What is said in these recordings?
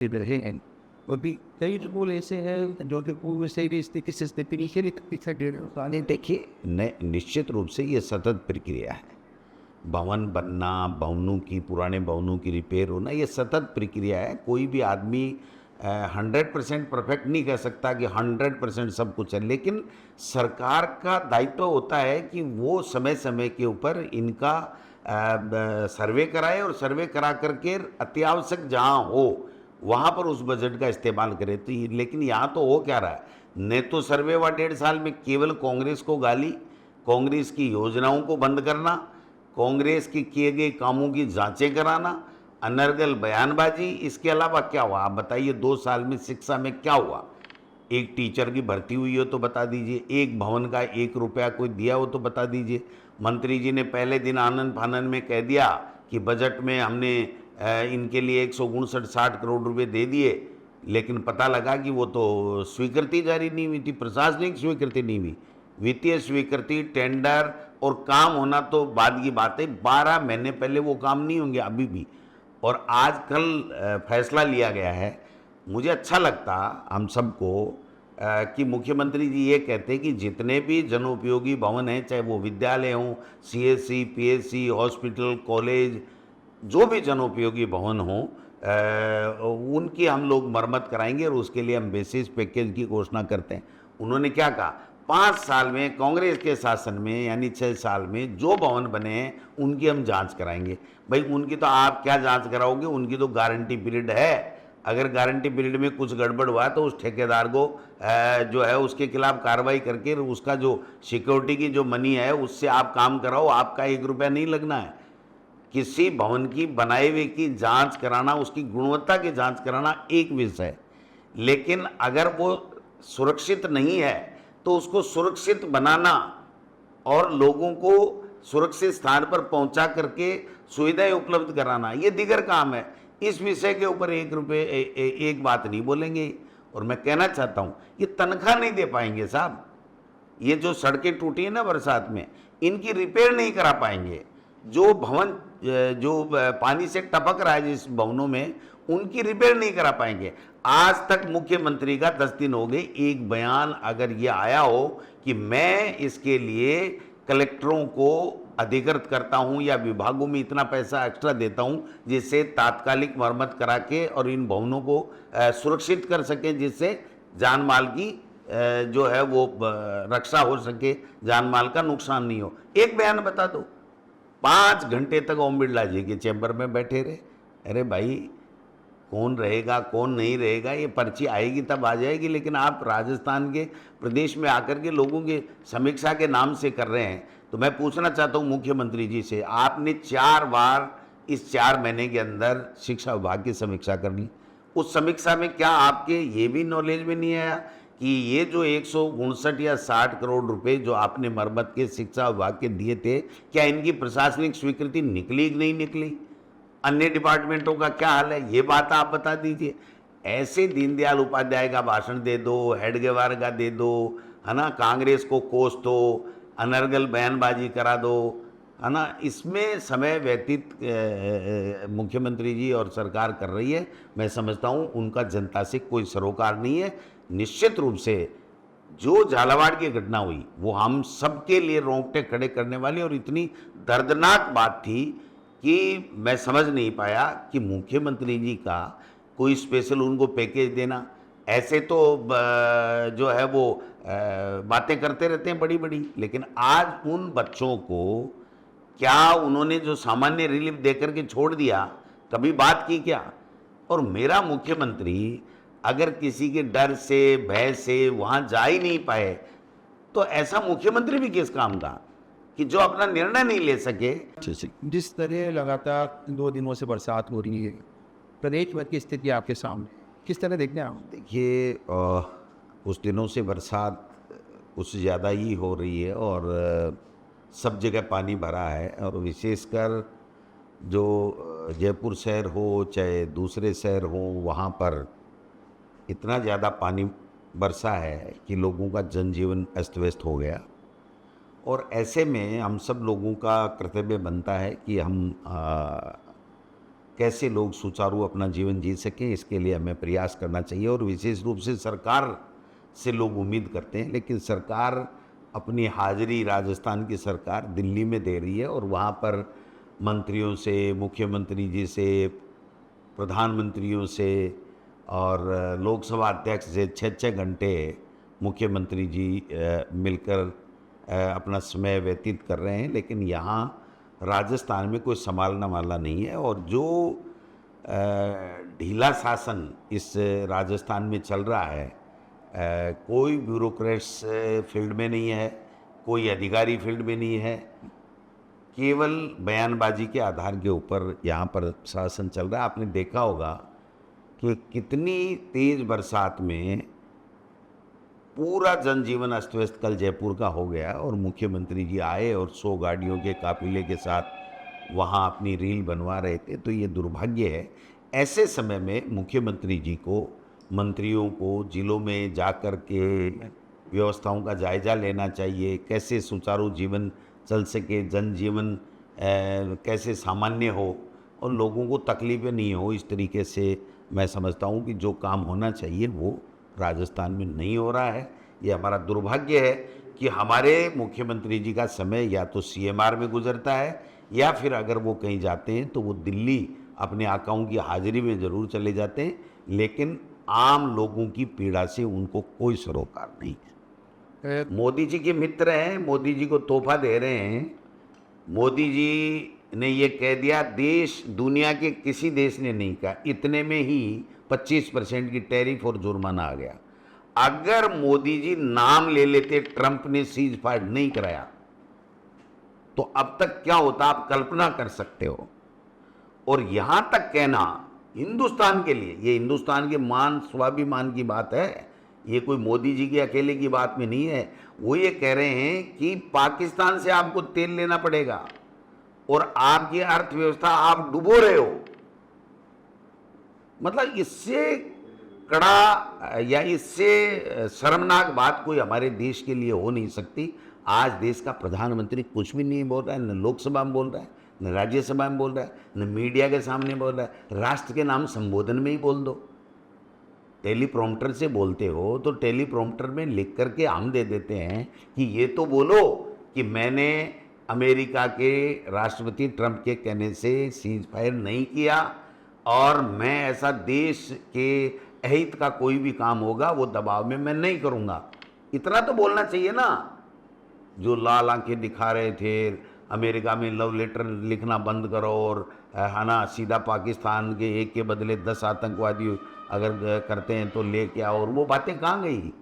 रहे हैं। अभी कई स्कूल ऐसे हैं जो कि पूर्व से भी स्थिति से स्थिति नीचे पिछले 1.5 साल है। देखिए, निश्चित रूप से ये सतत प्रक्रिया है। भवन बनना, भवनों की, पुराने भवनों की रिपेयर होना, ये सतत प्रक्रिया है। कोई भी आदमी 100% परफेक्ट नहीं कह सकता कि 100% सब कुछ है, लेकिन सरकार का दायित्व होता है कि वो समय समय के ऊपर इनका सर्वे कराए और सर्वे करा करके अत्यावश्यक जहाँ हो वहाँ पर उस बजट का इस्तेमाल करे। तो लेकिन यहाँ तो हो क्या रहा है, न तो सर्वे हुआ 1.5 साल में, केवल कांग्रेस को गाली, कांग्रेस की योजनाओं को बंद करना, कांग्रेस के किए गए कामों की जांचें कराना, अनर्गल बयानबाजी। इसके अलावा क्या हुआ आप बताइए? 2 साल में शिक्षा में क्या हुआ? एक टीचर की भर्ती हुई हो तो बता दीजिए, एक भवन का 1 रुपया कोई दिया हो तो बता दीजिए। मंत्री जी ने पहले दिन आनंद फानन में कह दिया कि बजट में हमने इनके लिए 159-60 करोड़ रुपए दे दिए, लेकिन पता लगा कि वो तो स्वीकृति जारी नहीं हुई थी, प्रशासनिक स्वीकृति नहीं हुई। वित्तीय स्वीकृति, टेंडर और काम होना तो बाद की बात है, 12 महीने पहले वो काम नहीं होंगे अभी भी। और आज कल फैसला लिया गया है। मुझे अच्छा लगता हम सबको कि मुख्यमंत्री जी ये कहते हैं कि जितने भी जनोपयोगी भवन हैं, चाहे वो विद्यालय हों, सीएससी, पीएससी, हॉस्पिटल, कॉलेज, जो भी जनोपयोगी भवन हों, उनकी हम लोग मरम्मत कराएंगे और उसके लिए हम बेसिस पैकेज की घोषणा करते हैं। उन्होंने क्या कहा? 5 साल में कांग्रेस के शासन में, यानी 6 साल में जो भवन बने हैं उनकी हम जांच कराएंगे। भाई उनकी तो आप क्या जांच कराओगे? उनकी तो गारंटी पीरियड है। अगर गारंटी पीरियड में कुछ गड़बड़ हुआ तो उस ठेकेदार को जो है उसके खिलाफ कार्रवाई करके उसका जो सिक्योरिटी की जो मनी है उससे आप काम कराओ, आपका 1 रुपया नहीं लगना है। किसी भवन की बनाए हुए की जांच कराना, उसकी गुणवत्ता की जांच कराना एक विषय है, लेकिन अगर वो सुरक्षित नहीं है तो उसको सुरक्षित बनाना और लोगों को सुरक्षित स्थान पर पहुंचा करके सुविधाएं उपलब्ध कराना, ये दीगर काम है। इस विषय के ऊपर 1 रुपये एक बात नहीं बोलेंगे। और मैं कहना चाहता हूं, ये तनख्वाह नहीं दे पाएंगे साहब। ये जो सड़कें टूटी है ना बरसात में, इनकी रिपेयर नहीं करा पाएंगे। जो भवन जो पानी से टपक रहा है जिस भवनों में, उनकी रिपेयर नहीं करा पाएंगे। आज तक मुख्यमंत्री का 10 दिन हो गए, एक बयान अगर ये आया हो कि मैं इसके लिए कलेक्टरों को अधिकृत करता हूं या विभागों में इतना पैसा एक्स्ट्रा देता हूं जिससे तात्कालिक मरम्मत करा के और इन भवनों को सुरक्षित कर सकें, जिससे जान माल की जो है वो रक्षा हो सके, जान माल का नुकसान नहीं हो। एक बयान बता दो। 5 घंटे तक ओम बिरला जी के चैम्बर में बैठे रहे। अरे भाई, कौन रहेगा कौन नहीं रहेगा ये पर्ची आएगी तब आ जाएगी, लेकिन आप राजस्थान के प्रदेश में आकर के लोगों के समीक्षा के नाम से कर रहे हैं। तो मैं पूछना चाहता हूं मुख्यमंत्री जी से, आपने 4 बार इस 4 महीने के अंदर शिक्षा विभाग की समीक्षा कर ली। उस समीक्षा में क्या आपके ये भी नॉलेज में नहीं आया कि ये जो 159 या 60 करोड़ रुपए जो आपने मरम्मत के शिक्षा विभाग के दिए थे, क्या इनकी प्रशासनिक स्वीकृति निकली कि नहीं निकली? अन्य डिपार्टमेंटों का क्या हाल है, ये बात आप बता दीजिए। ऐसे दीनदयाल उपाध्याय का भाषण दे दो, हेडगेवार का दे दो, है ना, कांग्रेस को कोस दो, अनर्गल बयानबाजी करा दो, है ना, इसमें समय व्यतीत मुख्यमंत्री जी और सरकार कर रही है। मैं समझता हूँ उनका जनता से कोई सरोकार नहीं है। निश्चित रूप से जो झालावाड़ की घटना हुई वो हम सबके लिए रोंगटे खड़े करने वाली और इतनी दर्दनाक बात थी कि मैं समझ नहीं पाया कि मुख्यमंत्री जी का कोई स्पेशल उनको पैकेज देना। ऐसे तो जो है वो बातें करते रहते हैं बड़ी बड़ी, लेकिन आज उन बच्चों को क्या उन्होंने जो सामान्य रिलीफ देकर के छोड़ दिया, कभी बात की क्या? और मेरा मुख्यमंत्री अगर किसी के डर से भय से वहाँ जा ही नहीं पाए तो ऐसा मुख्यमंत्री भी किस काम का कि जो अपना निर्णय नहीं ले सके। जिस तरह लगातार 2 दिनों से बरसात हो रही है, प्रदेश भर की स्थिति आपके सामने किस तरह देखते हैं आप? देखिए, कुछ दिनों से बरसात कुछ ज़्यादा ही हो रही है और सब जगह पानी भरा है। और विशेषकर जो जयपुर शहर हो चाहे दूसरे शहर हो, वहाँ पर इतना ज़्यादा पानी बरसा है कि लोगों का जनजीवन अस्त व्यस्त हो गया। और ऐसे में हम सब लोगों का कर्तव्य बनता है कि हम कैसे लोग सुचारू अपना जीवन जी सकें, इसके लिए हमें प्रयास करना चाहिए। और विशेष रूप से सरकार से लोग उम्मीद करते हैं, लेकिन सरकार अपनी हाजिरी राजस्थान की सरकार दिल्ली में दे रही है और वहाँ पर मंत्रियों से, मुख्यमंत्री जी से, प्रधानमंत्रियों से और लोकसभा अध्यक्ष से 6-6 घंटे मुख्यमंत्री जी मिलकर अपना समय व्यतीत कर रहे हैं। लेकिन यहाँ राजस्थान में कोई संभालने वाला नहीं है और जो ढीला शासन इस राजस्थान में चल रहा है, कोई ब्यूरोक्रेट्स फील्ड में नहीं है, कोई अधिकारी फील्ड में नहीं है, केवल बयानबाजी के आधार के ऊपर यहाँ पर शासन चल रहा है। आपने देखा होगा कि कितनी तेज बरसात में पूरा जनजीवन अस्त व्यस्त कल जयपुर का हो गया और मुख्यमंत्री जी आए और 100 गाड़ियों के काफिले के साथ वहाँ अपनी रील बनवा रहे थे। तो ये दुर्भाग्य है, ऐसे समय में मुख्यमंत्री जी को, मंत्रियों को जिलों में जाकर के व्यवस्थाओं का जायजा लेना चाहिए, कैसे सुचारू जीवन चल सके, जनजीवन कैसे सामान्य हो और लोगों को तकलीफें नहीं हो। इस तरीके से मैं समझता हूँ कि जो काम होना चाहिए वो राजस्थान में नहीं हो रहा है। ये हमारा दुर्भाग्य है कि हमारे मुख्यमंत्री जी का समय या तो CMR में गुजरता है या फिर अगर वो कहीं जाते हैं तो वो दिल्ली अपने आकाओं की हाजिरी में ज़रूर चले जाते हैं, लेकिन आम लोगों की पीड़ा से उनको कोई सरोकार नहीं है। मोदी जी के मित्र हैं, मोदी जी को तोहफा दे रहे हैं। मोदी जी ने ये कह दिया, देश दुनिया के किसी देश ने नहीं कहा, इतने में ही 25% की टैरिफ और जुर्माना आ गया। अगर मोदी जी नाम ले लेते ट्रंप ने सीज फायर नहीं कराया तो अब तक क्या होता आप कल्पना कर सकते हो। और यहां तक कहना हिंदुस्तान के लिए, ये हिंदुस्तान के मान स्वाभिमान की बात है, ये कोई मोदी जी के अकेले की बात में नहीं है। वो ये कह रहे हैं कि पाकिस्तान से आपको तेल लेना पड़ेगा और आपकी अर्थव्यवस्था आप डुबो रहे हो। मतलब इससे कड़ा या इससे शर्मनाक बात कोई हमारे देश के लिए हो नहीं सकती। आज देश का प्रधानमंत्री कुछ भी नहीं बोल रहा है, न लोकसभा में बोल रहा है, न राज्यसभा में बोल रहा है, न मीडिया के सामने बोल रहा है। राष्ट्र के नाम संबोधन में ही बोल दो। टेलीप्रॉम्प्टर से बोलते हो तो टेलीप्रॉम्प्टर में लिख करके हम दे देते हैं कि ये तो बोलो कि मैंने अमेरिका के राष्ट्रपति ट्रंप के कहने से सीज फायर नहीं किया और मैं ऐसा देश के अहित का कोई भी काम होगा वो दबाव में मैं नहीं करूँगा। इतना तो बोलना चाहिए ना। जो लाल आंखें दिखा रहे थे, अमेरिका में लव लेटर लिखना बंद करो और है ना, सीधा पाकिस्तान के एक के बदले 10 आतंकवादी अगर करते हैं तो ले क्या, और वो बातें कहाँ गई,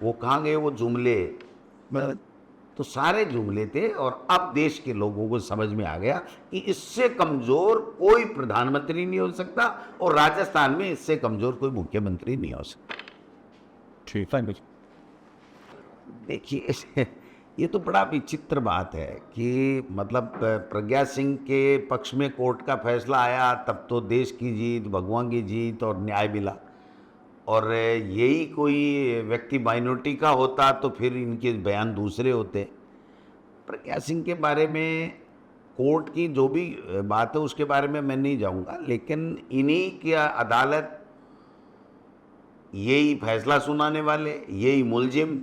वो कहाँ गए वो जुमले। तो सारे जुमले थे और अब देश के लोगों को समझ में आ गया कि इससे कमज़ोर कोई प्रधानमंत्री नहीं हो सकता और राजस्थान में इससे कमज़ोर कोई मुख्यमंत्री नहीं हो सकता। ठीक है। देखिए ये तो बड़ा विचित्र बात है कि मतलब प्रज्ञा सिंह के पक्ष में कोर्ट का फैसला आया तब तो देश की जीत, भगवान की जीत और न्याय मिला, और यही कोई व्यक्ति माइनॉरिटी का होता तो फिर इनके बयान दूसरे होते। प्रज्ञा सिंह के बारे में कोर्ट की जो भी बात है उसके बारे में मैं नहीं जाऊंगा, लेकिन इन्हीं की अदालत, यही फैसला सुनाने वाले, यही मुलजिम,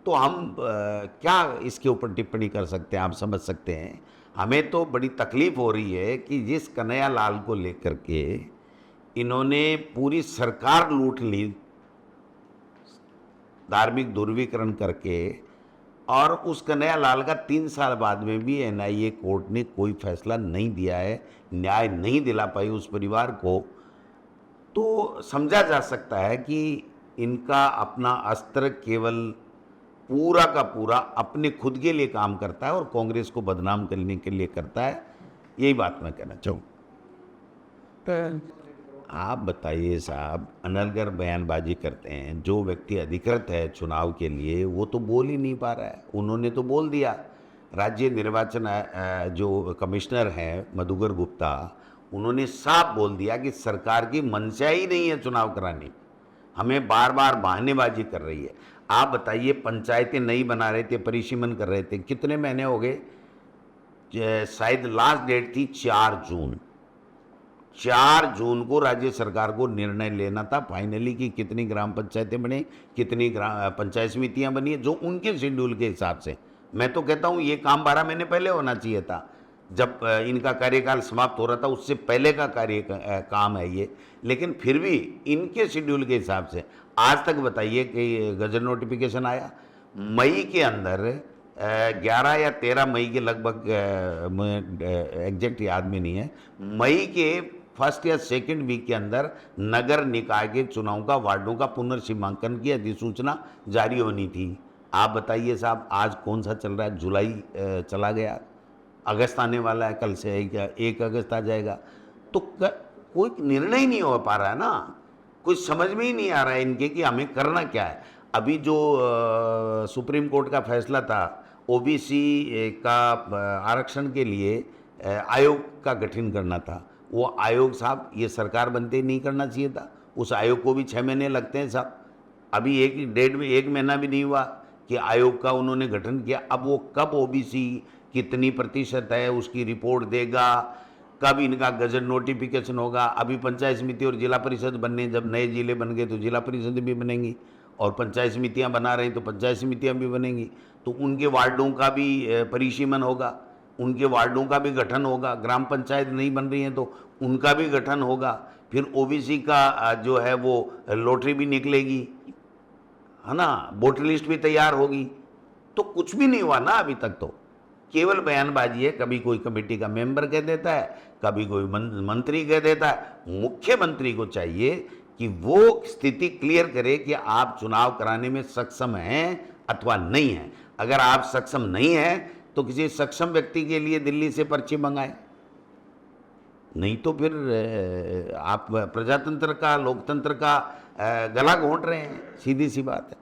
तो हम क्या इसके ऊपर टिप्पणी कर सकते हैं। आप समझ सकते हैं हमें तो बड़ी तकलीफ़ हो रही है कि जिस कन्हैया लाल को लेकर के इन्होंने पूरी सरकार लूट ली धार्मिक ध्रुवीकरण करके, और उस कन्हैया लाल का 3 साल बाद में भी NIA कोर्ट ने कोई फैसला नहीं दिया है, न्याय नहीं दिला पाई उस परिवार को, तो समझा जा सकता है कि इनका अपना अस्त्र केवल पूरा का पूरा अपने खुद के लिए काम करता है और कांग्रेस को बदनाम करने के लिए करता है। यही बात मैं कहना चाहूँ। आप बताइए साहब, अनर्गल बयानबाजी करते हैं, जो व्यक्ति अधिकृत है चुनाव के लिए वो तो बोल ही नहीं पा रहा है। उन्होंने तो बोल दिया, राज्य निर्वाचन जो कमिश्नर हैं मधुकर गुप्ता, उन्होंने साफ बोल दिया कि सरकार की मंशा ही नहीं है चुनाव कराने, हमें बार बार बहानेबाजी कर रही है। आप बताइए, पंचायतें नहीं बना रहे थे, परिसीमन कर रहे थे, कितने महीने हो गए, शायद लास्ट डेट थी 4 जून। 4 जून को राज्य सरकार को निर्णय लेना था फाइनली कि कितनी ग्राम पंचायतें बने, कितनी पंचायत समितियां बनी, जो उनके शेड्यूल के हिसाब से। मैं तो कहता हूं ये काम 12 महीने पहले होना चाहिए था, जब इनका कार्यकाल समाप्त हो रहा था, उससे पहले का काम है ये। लेकिन फिर भी इनके शेड्यूल के हिसाब से आज तक बताइए कि गजट नोटिफिकेशन आया मई के अंदर, 11 या 13 मई के लगभग, एग्जैक्ट याद में नहीं है, मई के फर्स्ट या सेकंड वीक के अंदर नगर निकाय के चुनाव का, वार्डों का पुनर्सीमांकन की अधिसूचना जारी होनी थी। आप बताइए साहब, आज कौन सा चल रहा है? जुलाई चला गया, अगस्त आने वाला है, कल से क्या 1 अगस्त आ जाएगा। तो कोई निर्णय ही नहीं हो पा रहा है ना, कुछ समझ में ही नहीं आ रहा है इनके कि हमें करना क्या है। अभी जो सुप्रीम कोर्ट का फैसला था ओबीसी का आरक्षण के लिए आयोग का गठन करना था, वो आयोग साहब ये सरकार बनते ही नहीं करना चाहिए था। उस आयोग को भी 6 महीने लगते हैं साहब। अभी 1 महीना भी नहीं हुआ कि आयोग का उन्होंने गठन किया। अब वो कब ओबीसी कितनी प्रतिशत है उसकी रिपोर्ट देगा, कब इनका गजट नोटिफिकेशन होगा। अभी पंचायत समिति और जिला परिषद बनने, जब नए जिले बन गए तो जिला परिषद भी बनेंगी, और पंचायत समितियां बना रहे हैं तो पंचायत समितियां भी बनेंगी, तो उनके वार्डों का भी परिसीमन होगा, उनके वार्डों का भी गठन होगा। ग्राम पंचायत नहीं बन रही हैं तो उनका भी गठन होगा। फिर ओबीसी का जो है वो लॉटरी भी निकलेगी, है ना, वोटर लिस्ट भी तैयार होगी। तो कुछ भी नहीं हुआ ना अभी तक, तो केवल बयानबाजी है। कभी कोई कमेटी का मेंबर कह देता है, कभी कोई मंत्री कह देता है। मुख्यमंत्री को चाहिए कि वो स्थिति क्लियर करे कि आप चुनाव कराने में सक्षम हैं अथवा नहीं हैं। अगर आप सक्षम नहीं हैं तो किसी सक्षम व्यक्ति के लिए दिल्ली से पर्ची मंगाएं, नहीं तो फिर आप प्रजातंत्र का, लोकतंत्र का गला घोंट रहे हैं, सीधी सी बात है।